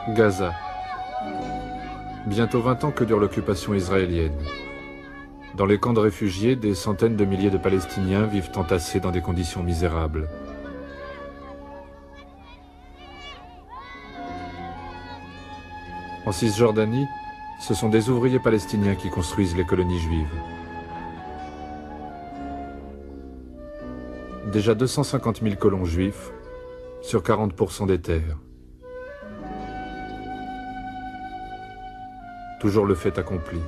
Gaza. Bientôt 20 ans que dure l'occupation israélienne. Dans les camps de réfugiés, des centaines de milliers de Palestiniens vivent entassés dans des conditions misérables. En Cisjordanie, ce sont des ouvriers palestiniens qui construisent les colonies juives. Déjà 250 000 colons juifs sur 40% des terres. Toujours le fait accompli.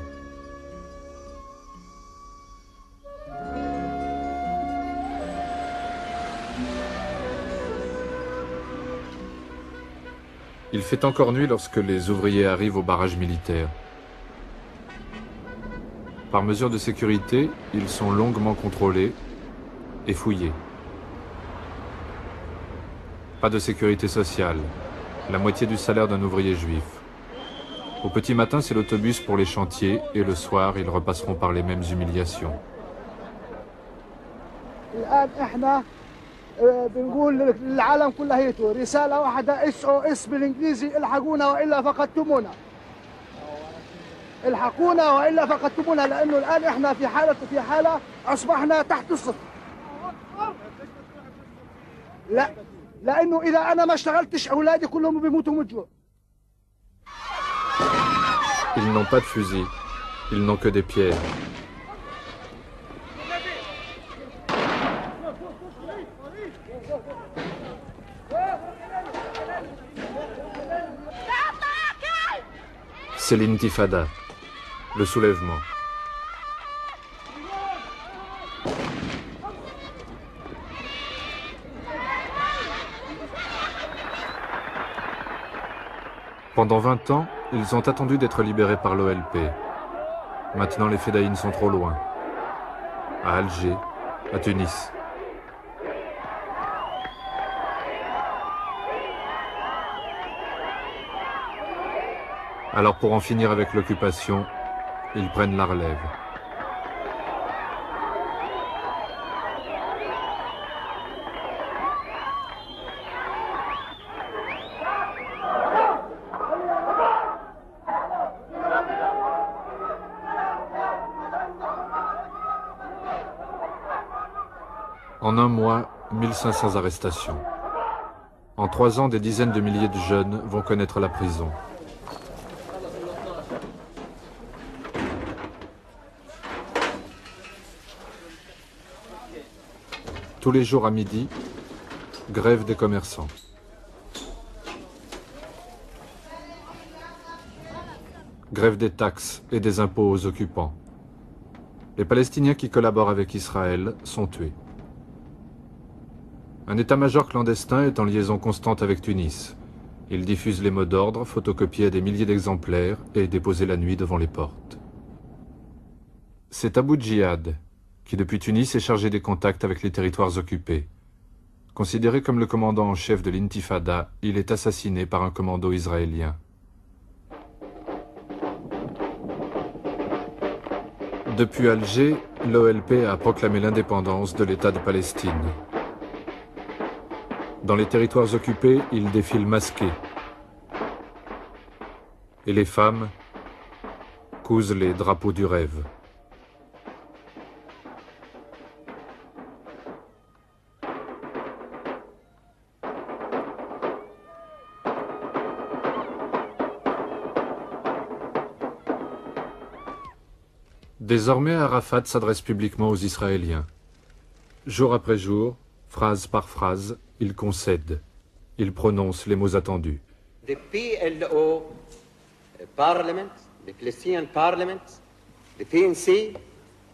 Il fait encore nuit lorsque les ouvriers arrivent au barrage militaire. Par mesure de sécurité, ils sont longuement contrôlés et fouillés. Pas de sécurité sociale, la moitié du salaire d'un ouvrier juif. Au petit matin, c'est l'autobus pour les chantiers et le soir, ils repasseront par les mêmes humiliations. بنقول للعالم كليته رسالة واحدة SOS بالإنجليزي الحقونا وإلا فقدتمونا. الحقونا وإلا فقدتمونا لأنه الآن إحنا في حالة أصبحنا تحت الصفر. لا لأنه إذا أنا ما اشتغلتش أولادي كلهم بيموتوا من الجوع. Ils n'ont pas de fusil, ils n'ont que des pierres. C'est l'intifada, le soulèvement. Pendant 20 ans, ils ont attendu d'être libérés par l'OLP. Maintenant, les Fédayines sont trop loin. À Alger, à Tunis. Alors pour en finir avec l'occupation, ils prennent la relève. En un mois, 1500 arrestations. En 3 ans, des dizaines de milliers de jeunes vont connaître la prison. Tous les jours à midi, grève des commerçants. Grève des taxes et des impôts aux occupants. Les Palestiniens qui collaborent avec Israël sont tués. Un état-major clandestin est en liaison constante avec Tunis. Il diffuse les mots d'ordre, photocopiés à des milliers d'exemplaires et déposés la nuit devant les portes. C'est Abu Djihad qui depuis Tunis est chargé des contacts avec les territoires occupés. Considéré comme le commandant en chef de l'Intifada, il est assassiné par un commando israélien. Depuis Alger, l'OLP a proclamé l'indépendance de l'État de Palestine. Dans les territoires occupés, il défile masqué. Et les femmes cousent les drapeaux du rêve. Désormais, Arafat s'adresse publiquement aux Israéliens. Jour après jour, phrase par phrase, il concède. Il prononce les mots attendus. The PLO Parliament, the Palestinian Parliament, the PNC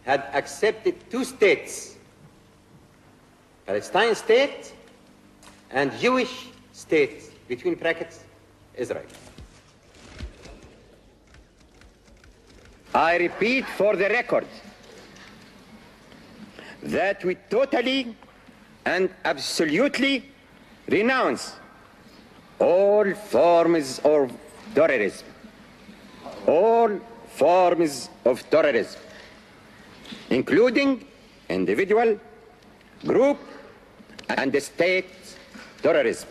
had accepted 2 states, Palestine state and Jewish state, between brackets, Israel. I repeat for the record that we totally and absolutely renounce all forms of terrorism. All forms of terrorism, including individual, group, and state terrorism.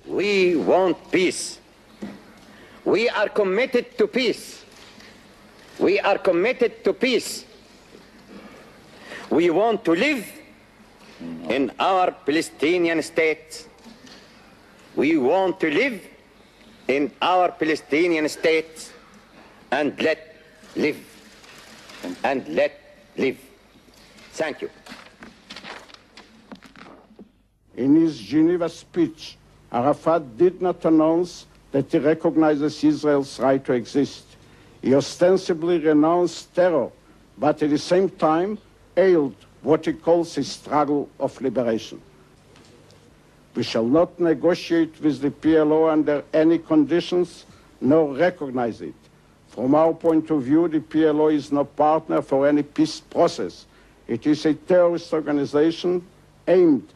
We want peace. We are committed to peace. We are committed to peace. We want to live in our Palestinian state. We want to live in our Palestinian state and let live. And let live. Thank you. In his Geneva speech, Arafat did not announce that he recognizes Israel's right to exist. He ostensibly renounced terror, but at the same time hailed what he calls a struggle of liberation. We shall not negotiate with the PLO under any conditions, nor recognize it. From our point of view, the PLO is no partner for any peace process. It is a terrorist organization aimed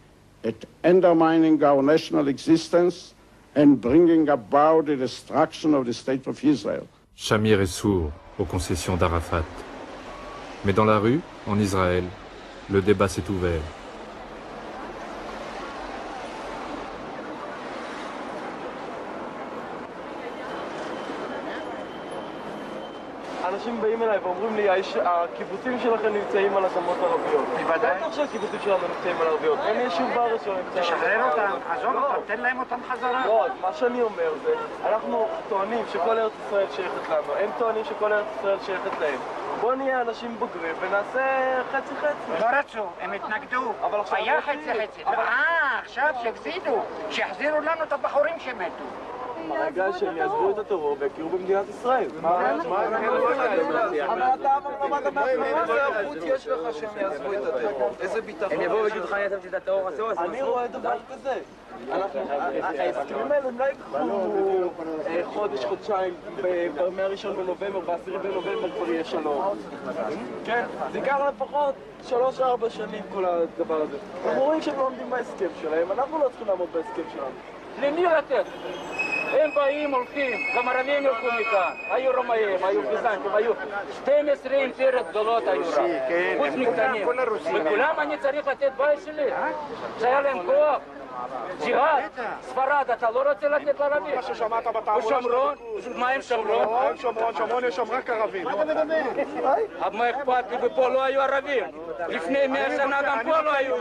at undermining our national existence and bringing about the destruction of the State of Israel. Shamir est sourd aux concessions d'Arafat. Mais dans la rue, en Israël, le débat s'est ouvert. אנשים באים אליי ואומרים לי, הקיבוצים שלכם נמצאים על אדמות ערביות. בוודאי. בטח שהקיבוצים שלנו נמצאים על ערביות. אין יישוב בארץ שלא נמצא על ערביות. תשחרר אותם, עזוב אותם, תן להם אותם חזרה. לא, מה שאני אומר זה, אנחנו טוענים שכל ארץ ישראל שייכת לנו. הם טוענים שכל ארץ ישראל שייכת להם. בואו נהיה אנשים בוגרים ונעשה חצי-חצי. לא רצו, הם התנגדו. היה חצי-חצי. עכשיו שהפסידו, שיחזירו לנו את הבחורים שמתו. הרגע שהם יעזבו את הטרור ויכירו במדינת ישראל. אבל אתה אמרת מה ערבות יש לך שהם יעזבו את הטרור? איזה ביטחון? הם יבואו ויגידו לך אני עזבתי את הטרור, אני רואה דבר כזה. ההסכמים האלה לא יקחו חודש, חודשיים, מה-1 בנובמבר, ב-10 בנובמבר כבר יהיה שלום. כן, זה ייקח לפחות 3-4 שנים כל הדבר הזה. אנחנו רואים שהם לא עומדים בהסכם שלהם, אנחנו לא צריכים לעמוד בהסכם שלנו. למי לתת? הם באים, הולכים, גם ערבים ילכו מכאן, היו רומאים, היו ביזנטים, היו 12 אימפריות גדולות היו רק, חוץ מקטנים, וכולם אני צריך לתת בית שלי, שהיה להם כוח, ג'יהאד, ספרד, אתה לא רוצה לתת לערבים? מה ששמעת בתעמולה ושומרון, מה עם שומרון? שומרון יש שם רק ערבים. מה אכפת לי, ופה לא היו ערבים, לפני 100 שנה גם פה לא היו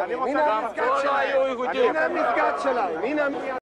יהודים, גם פה לא היו יהודים. הנה המסגד שלהם,